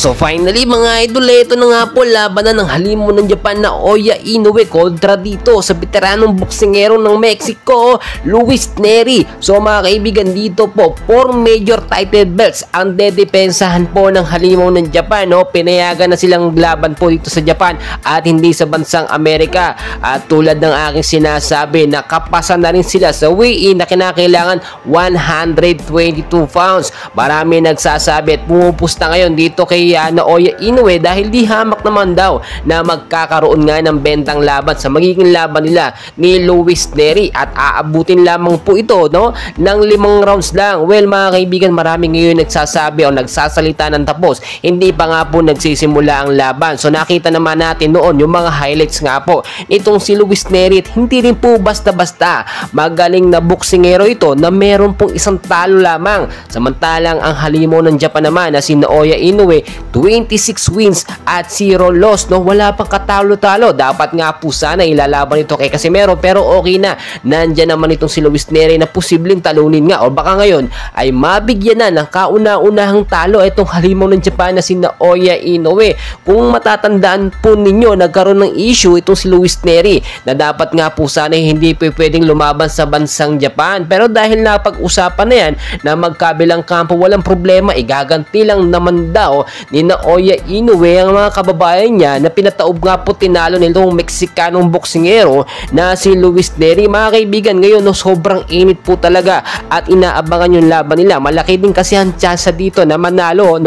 So finally mga idol, ito na nga po labanan ng halimaw ng Japan na Oya Inoue kontra dito sa veteranong boksingero ng Mexico, Luis Nery. So mga kaibigan, dito po 4 major title belts ang dedepensahan po ng halimaw ng Japan. Pinayagan na silang laban po dito sa Japan at hindi sa bansang Amerika. At tulad ng aking sinasabi, nakapasan na rin sila sa weigh-in na kinakailangan 122 pounds. Marami nagsasabi at pumupusta ngayon dito kay Oya Inoue dahil di hamak naman daw na magkakaroon nga ng bentang laban sa magiging laban nila ni Luis Nery at aabutin lamang po ito ng 5 rounds lang. Well mga kaibigan, marami ngayon nagsasabi o nagsasalita ng tapos, hindi pa nga po nagsisimula ang laban. So nakita naman natin noon yung mga highlights nga po nitong si Luis Nery at hindi rin po basta-basta magaling na boksingero ito na meron pong isang talo lamang. Samantalang ang halimaw ng Japan naman na si Oya Inoue 26 wins at 0 loss. Wala pang katalo-talo. Dapat nga po sana ilalaban ito kay Casimero, pero okay na. Nandyan naman itong si Luis Nery na posibleng talunin nga o baka ngayon ay mabigyan na ng kauna-unahang talo itong halimaw ng Japan na si Oya Inoue. Kung matatandaan po ninyo, nagkaroon ng issue itong si Luis Nery na dapat nga po sana hindi pwedeng lumaban sa bansang Japan, pero dahil napag-usapan na yan na magkabilang kampo, walang problema, igaganti lang naman daw ni Oya Inoue ang mga kababayan niya na pinataob nga po tinalo nitong Mexicanong boksingero na si Luis Nery. Mga kaibigan, ngayon sobrang init po talaga at inaabangan yung laban nila. Malaki din kasi ang chance dito na manalo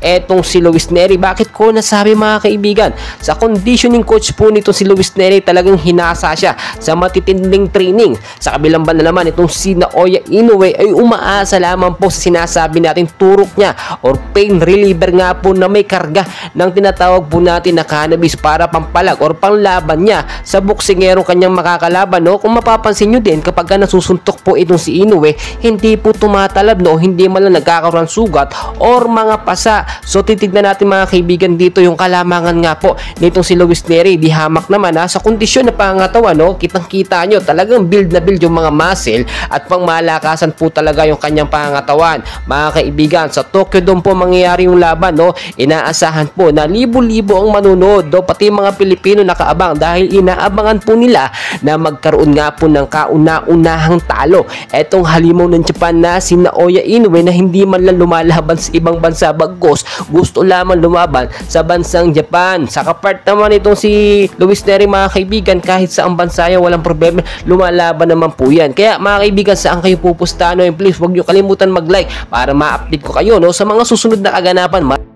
etong si Luis Nery. Bakit ko nasabi mga kaibigan? Sa conditioning coach po nito si Luis Nery, talagang hinasa siya sa matitinding training. Sa kabilang banda naman itong si Oya Inoue ay umaasa lamang po sa sinasabi natin turok niya or pain reliever nga po na may karga ng tinatawag po natin na cannabis para pampalag or panglaban niya sa boksingero kanyang makakalaban. Kung mapapansin nyo din, kapag nasusuntok po itong si Inoue, hindi po tumatalab hindi man lang nagkakaroon sugat or mga pasa. So titignan natin mga kaibigan dito yung kalamangan nga po nitong si Luis Nery. Di hamak naman sa kondisyon na pangatawan. Kitang kita nyo talagang build na build yung mga muscle at pangmalakasan po talaga yung kanyang pangatawan. Mga kaibigan, sa Tokyo Dome po mangyayari yung laban. Inaasahan po na libo-libo ang manonood, pati mga Pilipino nakaabang dahil inaabangan po nila na magkaroon nga po ng kauna-unahang talo etong halimaw ng Japan na si Oya Inoue na hindi man lang lumalaban sa ibang bansa, bagkus gusto lamang lumaban sa bansang Japan. Sa kapart naman itong si Luis Nery mga kaibigan, kahit sa ang bansa yan walang problema, lumalaban naman po yan. Kaya mga kaibigan, saan kayo pupustahan? Please huwag nyo kalimutan mag-like para ma-update ko kayo sa mga susunod na kaganapan.